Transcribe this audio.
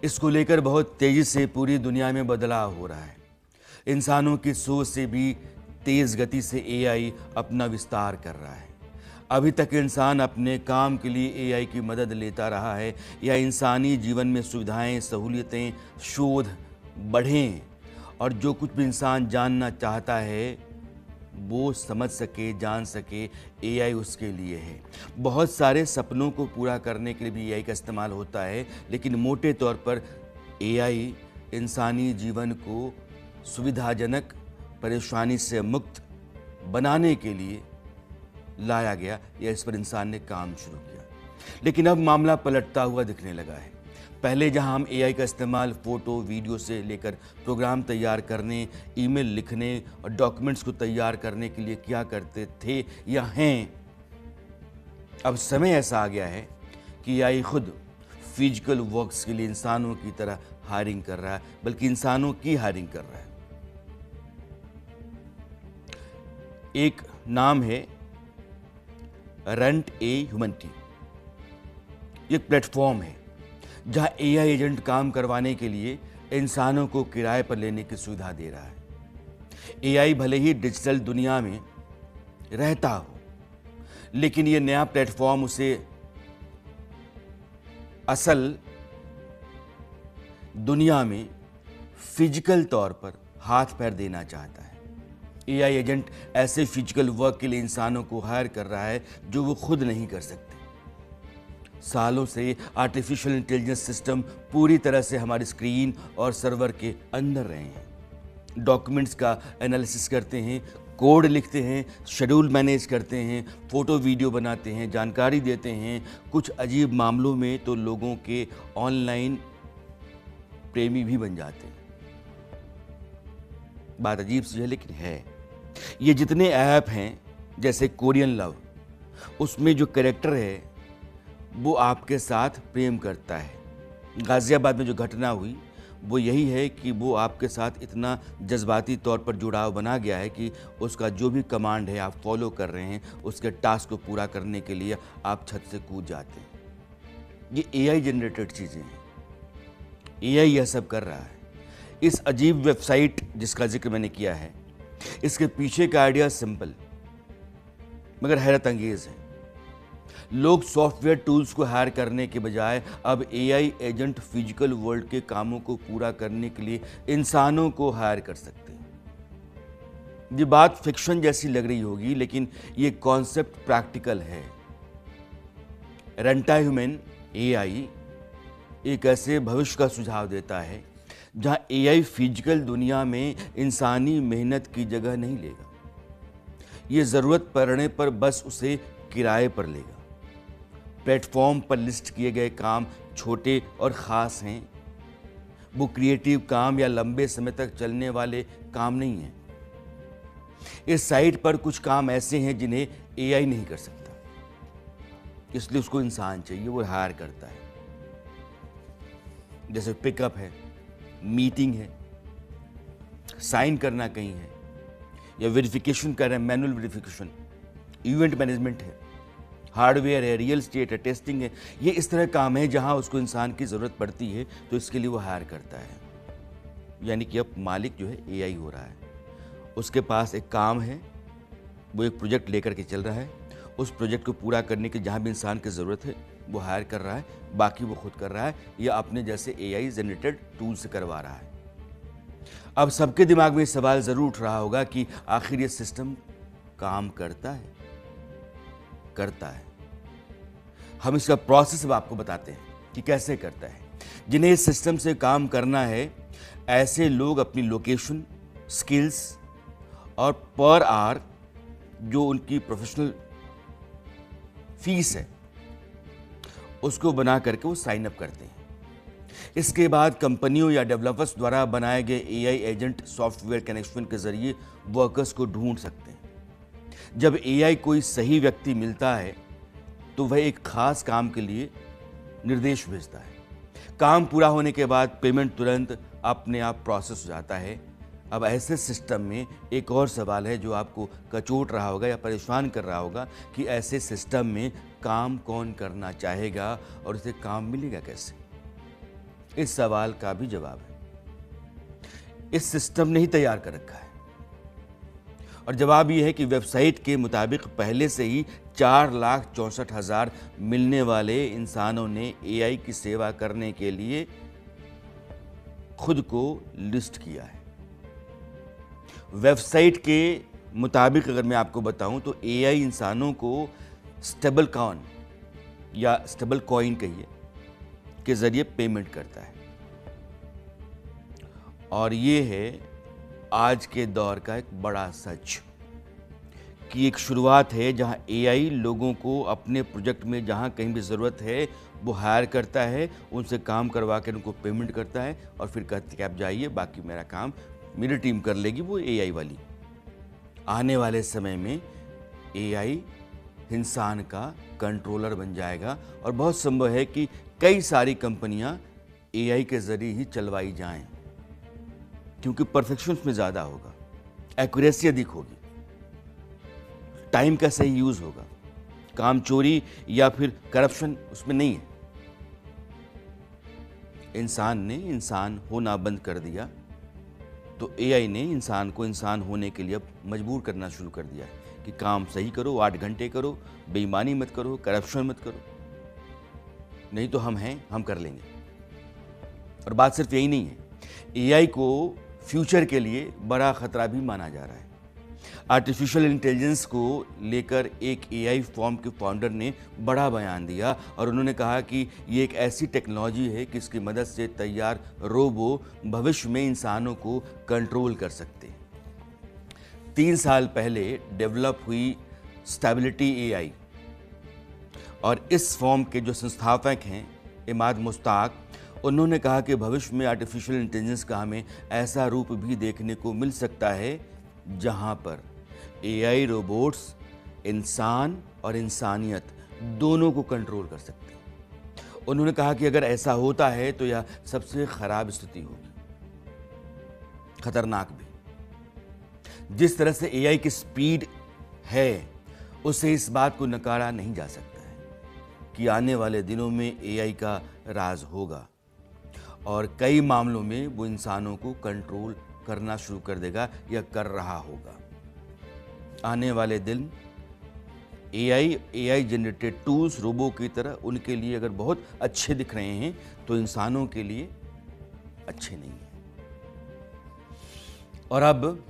इसको लेकर बहुत तेजी से पूरी दुनिया में बदलाव हो रहा है। इंसानों की सोच से भी तेज गति से एआई अपना विस्तार कर रहा है। अभी तक इंसान अपने काम के लिए एआई की मदद लेता रहा है या इंसानी जीवन में सुविधाएं, सहूलियतें, शोध बढ़ें और जो कुछ भी इंसान जानना चाहता है वो समझ सके, जान सके, एआई उसके लिए है। बहुत सारे सपनों को पूरा करने के लिए भी एआई का इस्तेमाल होता है, लेकिन मोटे तौर पर एआई इंसानी जीवन को सुविधाजनक, परेशानी से मुक्त बनाने के लिए लाया गया या इस पर इंसान ने काम शुरू किया। लेकिन अब मामला पलटता हुआ दिखने लगा है। पहले जहां हम एआई का इस्तेमाल फोटो, वीडियो से लेकर प्रोग्राम तैयार करने, ईमेल लिखने और डॉक्यूमेंट्स को तैयार करने के लिए किया करते थे या हैं, अब समय ऐसा आ गया है कि एआई खुद फिजिकल वर्क्स के लिए इंसानों की तरह हायरिंग कर रहा है, बल्कि इंसानों की हायरिंग कर रहा है। एक नाम है रेंट ए ह्यूमनिटी। ये प्लेटफॉर्म है जहां एआई एजेंट काम करवाने के लिए इंसानों को किराए पर लेने की सुविधा दे रहा है। एआई भले ही डिजिटल दुनिया में रहता हो, लेकिन ये नया प्लेटफॉर्म उसे असल दुनिया में फिजिकल तौर पर हाथ पैर देना चाहता है। एआई एजेंट ऐसे फिजिकल वर्क के लिए इंसानों को हायर कर रहा है जो वो खुद नहीं कर सकते। सालों से आर्टिफिशियल इंटेलिजेंस सिस्टम पूरी तरह से हमारी स्क्रीन और सर्वर के अंदर रहे हैं। डॉक्यूमेंट्स का एनालिसिस करते हैं, कोड लिखते हैं, शेड्यूल मैनेज करते हैं, फोटो वीडियो बनाते हैं, जानकारी देते हैं। कुछ अजीब मामलों में तो लोगों के ऑनलाइन प्रेमी भी बन जाते हैं। बात अजीब सी है, लेकिन है। ये जितने ऐप हैं, जैसे कोरियन लव, उसमें जो कैरेक्टर है वो आपके साथ प्रेम करता है। गाजियाबाद में जो घटना हुई वो यही है कि वो आपके साथ इतना जज्बाती तौर पर जुड़ाव बना गया है कि उसका जो भी कमांड है आप फॉलो कर रहे हैं, उसके टास्क को पूरा करने के लिए आप छत से कूद जाते हैं। ये एआई जनरेटेड चीज़ें हैं। एआई यह सब कर रहा है। इस अजीब वेबसाइट जिसका जिक्र मैंने किया है, इसके पीछे का आइडिया सिंपल मगर हैरत अंगेज है। लोग सॉफ्टवेयर टूल्स को हायर करने के बजाय अब एआई एजेंट फिजिकल वर्ल्ड के कामों को पूरा करने के लिए इंसानों को हायर कर सकते हैं। ये बात फिक्शन जैसी लग रही होगी, लेकिन ये कॉन्सेप्ट प्रैक्टिकल है। रेंटा ह्यूमन एआई एक ऐसे भविष्य का सुझाव देता है जहां एआई फिजिकल दुनिया में इंसानी मेहनत की जगह नहीं लेगा। ये जरूरत पड़ने पर बस उसे किराए पर लेगा। प्लेटफॉर्म पर लिस्ट किए गए काम छोटे और ख़ास हैं। वो क्रिएटिव काम या लंबे समय तक चलने वाले काम नहीं हैं। इस साइट पर कुछ काम ऐसे हैं जिन्हें एआई नहीं कर सकता, इसलिए उसको इंसान चाहिए, वो हायर करता है। जैसे पिकअप है, मीटिंग है, साइन करना कहीं है, या वेरिफिकेशन कर रहे हैं, मैनुअल वेरिफिकेशन, इवेंट मैनेजमेंट है, हार्डवेयर है, रियल एस्टेट है, टेस्टिंग है। ये इस तरह काम है जहां उसको इंसान की ज़रूरत पड़ती है, तो इसके लिए वो हायर करता है। यानी कि अब मालिक जो है एआई हो रहा है। उसके पास एक काम है, वो एक प्रोजेक्ट लेकर के चल रहा है। उस प्रोजेक्ट को पूरा करने के जहाँ भी इंसान की ज़रूरत है वो हायर कर रहा है, बाकी वो खुद कर रहा है या अपने जैसे एआई जनरेटेड टूल से करवा रहा है। अब सबके दिमाग में सवाल ज़रूर उठ रहा होगा कि आखिर ये सिस्टम काम करता है? करता है। हम इसका प्रोसेस अब आपको बताते हैं कि कैसे करता है। जिन्हें इस सिस्टम से काम करना है, ऐसे लोग अपनी लोकेशन, स्किल्स और पर आवर जो उनकी प्रोफेशनल फीस है उसको बना करके वो साइन अप करते हैं। इसके बाद कंपनियों या डेवलपर्स द्वारा बनाए गए एआई एजेंट सॉफ्टवेयर कनेक्शन के जरिए वर्कर्स को ढूंढ सकते हैं। जब एआई कोई सही व्यक्ति मिलता है तो वह एक खास काम के लिए निर्देश भेजता है। काम पूरा होने के बाद पेमेंट तुरंत अपने आप प्रोसेस हो जाता है। अब ऐसे सिस्टम में एक और सवाल है जो आपको कचोट रहा होगा या परेशान कर रहा होगा कि ऐसे सिस्टम में काम कौन करना चाहेगा और उसे काम मिलेगा कैसे। इस सवाल का भी जवाब है। इस सिस्टम ने ही तैयार कर रखा है। और जवाब यह है कि वेबसाइट के मुताबिक पहले से ही 4,64,000 मिलने वाले इंसानों ने एआई की सेवा करने के लिए खुद को लिस्ट किया है। वेबसाइट के मुताबिक अगर मैं आपको बताऊं तो एआई इंसानों को स्टेबल कॉइन या स्टेबल कॉइन कहिए के जरिए पेमेंट करता है। और ये है आज के दौर का एक बड़ा सच कि एक शुरुआत है जहां एआई लोगों को अपने प्रोजेक्ट में जहां कहीं भी ज़रूरत है वो हायर करता है, उनसे काम करवा कर उनको पेमेंट करता है और फिर कहते हैं कि आप जाइए, बाकी मेरा काम मेरी टीम कर लेगी, वो एआई वाली। आने वाले समय में एआई इंसान का कंट्रोलर बन जाएगा और बहुत संभव है कि कई सारी कंपनियां एआई के ज़रिए ही चलवाई जाएं, क्योंकि परफेक्शन उसमें ज़्यादा होगा, एक्यूरेसी अधिक होगी, टाइम का सही यूज़ होगा, काम चोरी या फिर करप्शन उसमें नहीं है। इंसान ने इंसान होना बंद कर दिया तो एआई ने इंसान को इंसान होने के लिए अब मजबूर करना शुरू कर दिया है कि काम सही करो, 8 घंटे करो, बेईमानी मत करो, करप्शन मत करो, नहीं तो हम हैं, हम कर लेंगे। और बात सिर्फ यही नहीं है, एआई को फ्यूचर के लिए बड़ा खतरा भी माना जा रहा है। आर्टिफिशियल इंटेलिजेंस को लेकर एक एआई फॉर्म के फाउंडर ने बड़ा बयान दिया और उन्होंने कहा कि ये एक ऐसी टेक्नोलॉजी है कि इसकी मदद से तैयार रोबो भविष्य में इंसानों को कंट्रोल कर सकते हैं। 3 साल पहले डेवलप हुई स्टेबिलिटी एआई और इस फॉर्म के जो संस्थापक हैं इमाद मुश्ताक, उन्होंने कहा कि भविष्य में आर्टिफिशियल इंटेलिजेंस का हमें ऐसा रूप भी देखने को मिल सकता है जहां पर एआई रोबोट्स इंसान और इंसानियत दोनों को कंट्रोल कर सकते हैं। उन्होंने कहा कि अगर ऐसा होता है तो यह सबसे खराब स्थिति होगी, खतरनाक भी। जिस तरह से एआई की स्पीड है उससे इस बात को नकारा नहीं जा सकता है कि आने वाले दिनों में एआई का राज होगा और कई मामलों में वो इंसानों को कंट्रोल करना शुरू कर देगा या कर रहा होगा। आने वाले दिन एआई जनरेटेड टूल्स रोबो की तरह उनके लिए अगर बहुत अच्छे दिख रहे हैं तो इंसानों के लिए अच्छे नहीं हैं। और अब